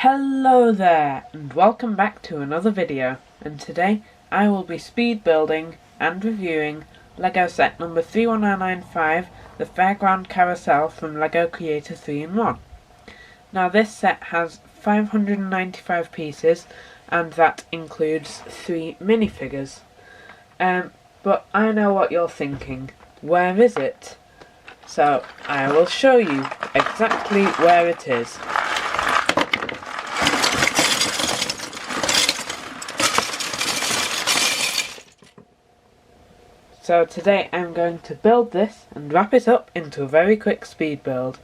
Hello there, and welcome back to another video, and today I will be speed building and reviewing LEGO set number 31995, the Fairground Carousel from LEGO Creator 3-in-1. Now this set has 595 pieces, and that includes 3 minifigures. But I know what you're thinking, where is it? So I will show you exactly where it is. So today I'm going to build this and wrap it up into a very quick speed build.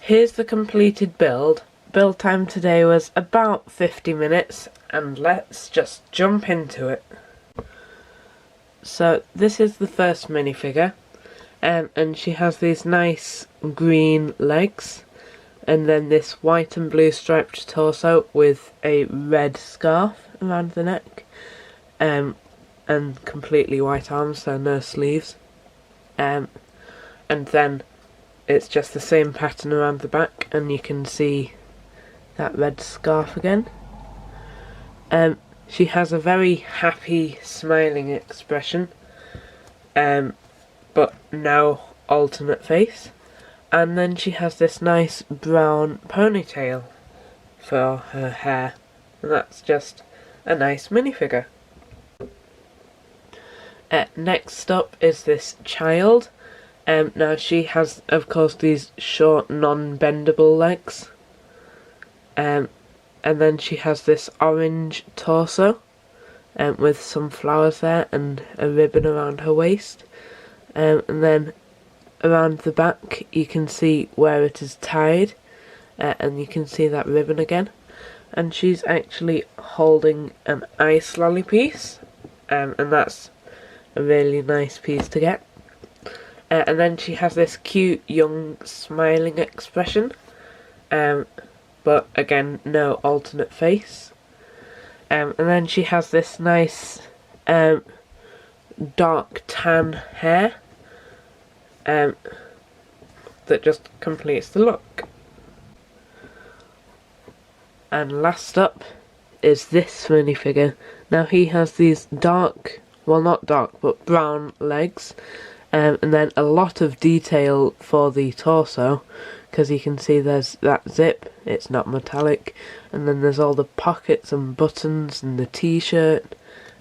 Here's the completed build. Build time today was about 50 minutes, and let's just jump into it. So this is the first minifigure, and she has these nice green legs, and then this white and blue striped torso with a red scarf around the neck, and completely white arms, so no sleeves, and then it's just the same pattern around the back, and you can see that red scarf again. She has a very happy, smiling expression, but no alternate face. And then she has this nice brown ponytail for her hair, and that's just a nice minifigure. Next up is this child. Now she has, of course, these short, non-bendable legs, and then she has this orange torso, with some flowers there and a ribbon around her waist, and then around the back you can see where it is tied, and you can see that ribbon again, and she's actually holding an ice lolly piece, and that's a really nice piece to get. And then she has this cute, young, smiling expression, but again, no alternate face. And then she has this nice, dark tan hair, that just completes the look. And last up is this minifigure. Now he has these dark, well not dark, but brown legs. And then a lot of detail for the torso, because you can see there's that zip, it's not metallic, and then there's all the pockets and buttons and the t-shirt,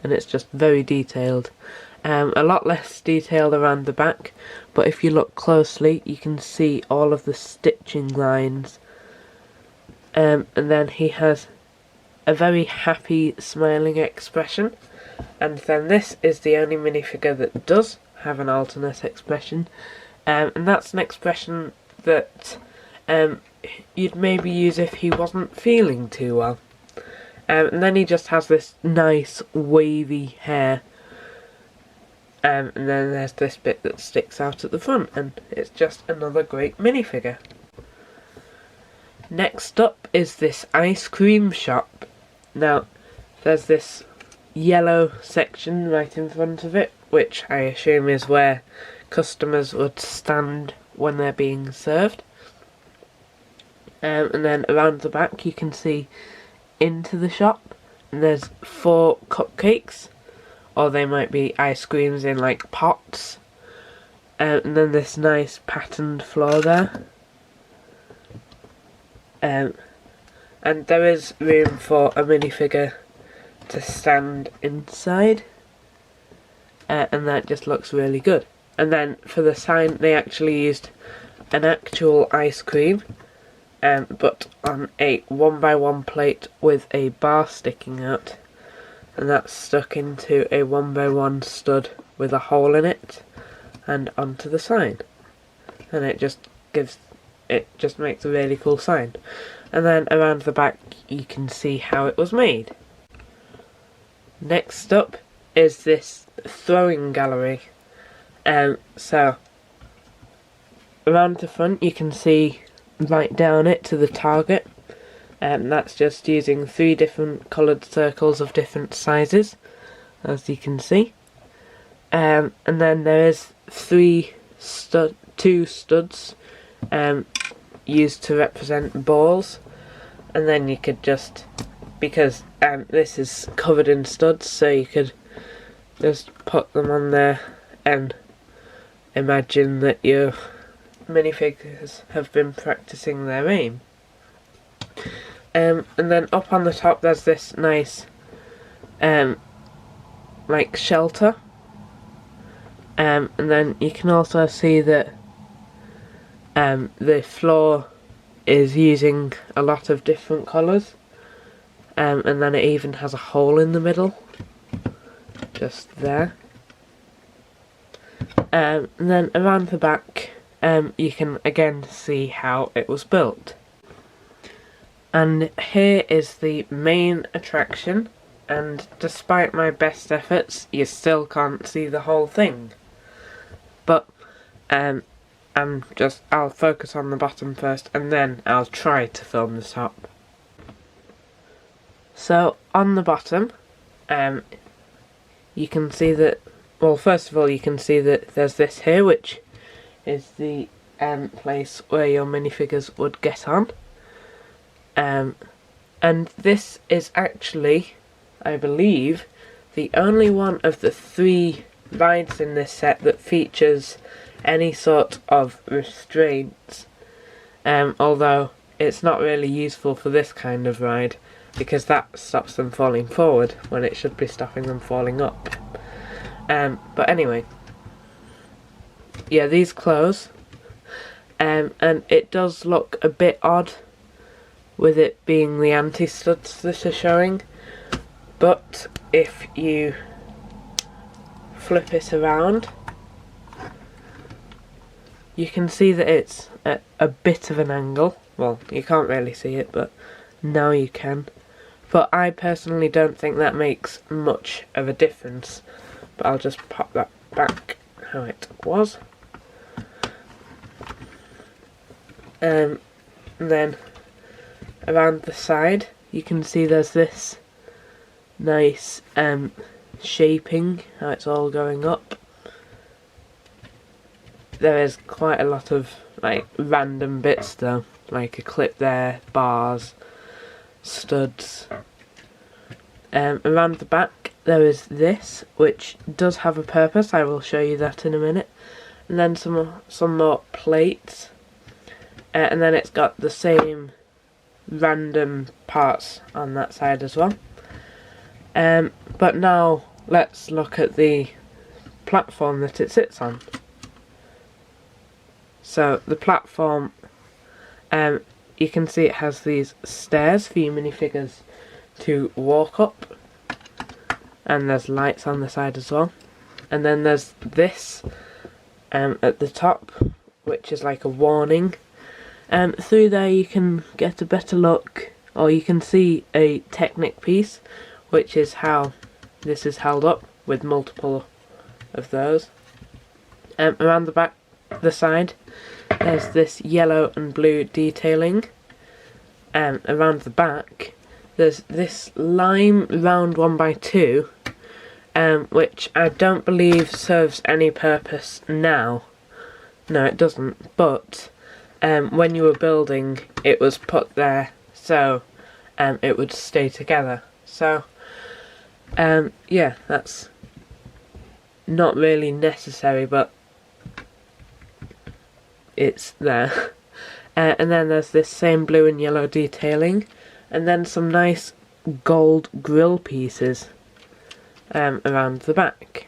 and it's just very detailed. A lot less detailed around the back, but if you look closely you can see all of the stitching lines. And then he has a very happy, smiling expression, and then this is the only minifigure that does have an alternate expression, and that's an expression that you'd maybe use if he wasn't feeling too well. And then he just has this nice wavy hair, and then there's this bit that sticks out at the front, and it's just another great minifigure. Next up is this ice cream shop. Now there's this yellow section right in front of it, which I assume is where customers would stand when they're being served. And then around the back you can see into the shop, and there's 4 cupcakes, or they might be ice creams in like pots, and then this nice patterned floor there. And there is room for a minifigure to stand inside, and that just looks really good. And then for the sign they actually used an actual ice cream, but on a 1x1 plate with a bar sticking out, and that's stuck into a 1x1 stud with a hole in it and onto the sign, and it just gives it just makes a really cool sign. And then around the back you can see how it was made. Next up is this throwing gallery. So around the front you can see right down it to the target, and that's just using 3 different coloured circles of different sizes, as you can see. And then there is 2 studs used to represent balls, and then you could just, because this is covered in studs, so you could just put them on there and imagine that your minifigures have been practicing their aim. And then up on the top there's this nice like shelter, and then you can also see that the floor is using a lot of different colours, and then it even has a hole in the middle, just there. And then around the back you can again see how it was built. And here is the main attraction, and despite my best efforts you still can't see the whole thing. But I'll focus on the bottom first, and then I'll try to film the top. So on the bottom you can see that, well, first of all you can see that there's this here, which is the place where your minifigures would get on. And this is actually, I believe, the only one of the 3 rides in this set that features any sort of restraints, although it's not really useful for this kind of ride, because that stops them falling forward when it should be stopping them falling up. But anyway, yeah, these close, and it does look a bit odd with it being the anti-studs that are showing, but if you flip it around you can see that it's at a bit of an angle. Well, you can't really see it, but now you can. But I personally don't think that makes much of a difference, but I'll just pop that back how it was. And then around the side you can see there's this nice shaping, how it's all going up. There is quite a lot of like random bits though, like a clip there, bars, studs. Around the back there is this, which does have a purpose. I will show you that in a minute. And then some more plates, and then it's got the same random parts on that side as well. But now let's look at the platform that it sits on. So the platform, you can see it has these stairs for your minifigures to walk up, and there's lights on the side as well. And then there's this at the top, which is like a warning. Through there you can get a better look, or you can see a Technic piece, which is how this is held up with multiple of those. Around the back, the side, there's this yellow and blue detailing. Around the back there's this lime round 1x2, which I don't believe serves any purpose now. No, it doesn't, but when you were building it was put there so it would stay together. So yeah, that's not really necessary, but it's there. And then there's this same blue and yellow detailing, and then some nice gold grill pieces around the back.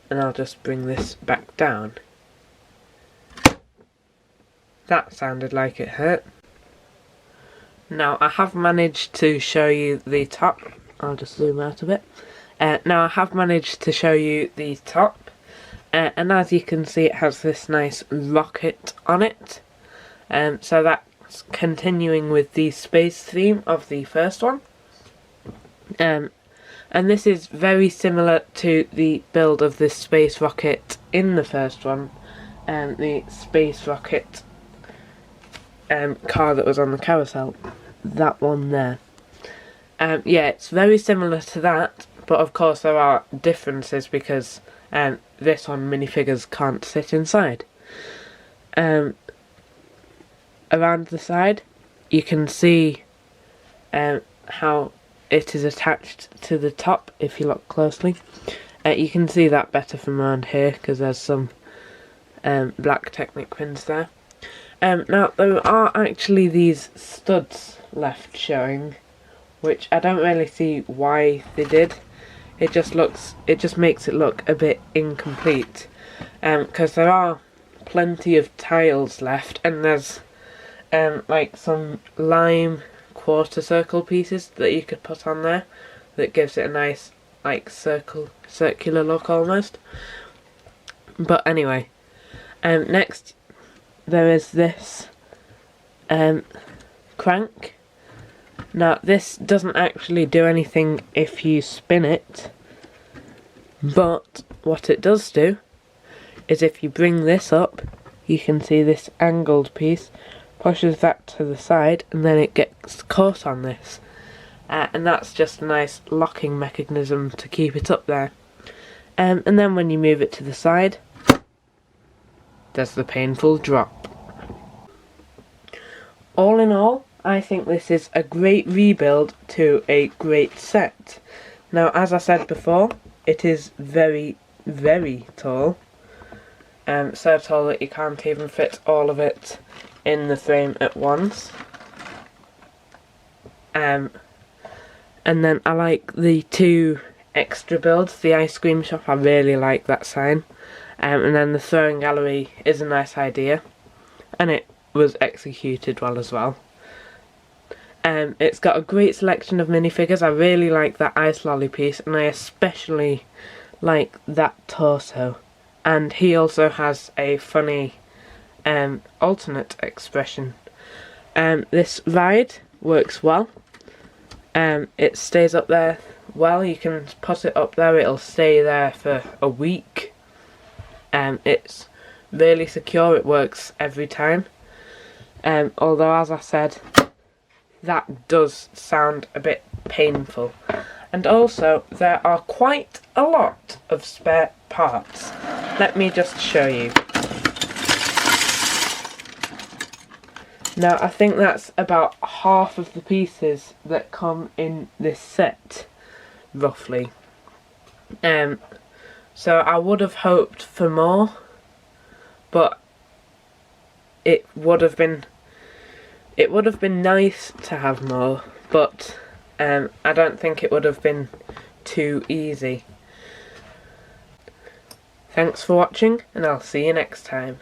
And I'll just bring this back down. That sounded like it hurt. Now I have managed to show you the top. I'll just zoom out a bit. Now I have managed to show you the top, and as you can see it has this nice rocket on it. So that's continuing with the space theme of the first one. And this is very similar to the build of this space rocket in the first one, the space rocket car that was on the carousel, that one there. Yeah, it's very similar to that, but of course there are differences because this one minifigures can't sit inside. Around the side you can see how it is attached to the top if you look closely. You can see that better from around here because there's some black Technic pins there. Now there are actually these studs left showing, which I don't really see why they did. It just makes it look a bit incomplete, because there are plenty of tiles left, and there's like some lime quarter circle pieces that you could put on there that gives it a nice like circular look almost. But anyway, next there is this crank. Now this doesn't actually do anything if you spin it, but what it does do is if you bring this up, you can see this angled piece pushes that to the side and then it gets caught on this, and that's just a nice locking mechanism to keep it up there. And then when you move it to the side, there's the painful drop. All in all, I think this is a great rebuild to a great set. Now, as I said before, it is very, very tall. So tall that you can't even fit all of it in the frame at once. And then I like the two extra builds. The ice cream shop, I really like that sign. And then the throwing gallery is a nice idea. And it was executed well as well. It's got a great selection of minifigures. I really like that ice lolly piece, and I especially like that torso. And he also has a funny alternate expression. This ride works well. It stays up there well. You can put it up there, it'll stay there for a week. It's really secure, it works every time. Although, as I said, that does sound a bit painful. And also, there are quite a lot of spare parts. Let me just show you. Now, I think that's about half of the pieces that come in this set, roughly. So I would have hoped for more, but it would have been nice to have more, but I don't think it would have been too easy. Thanks for watching, and I'll see you next time.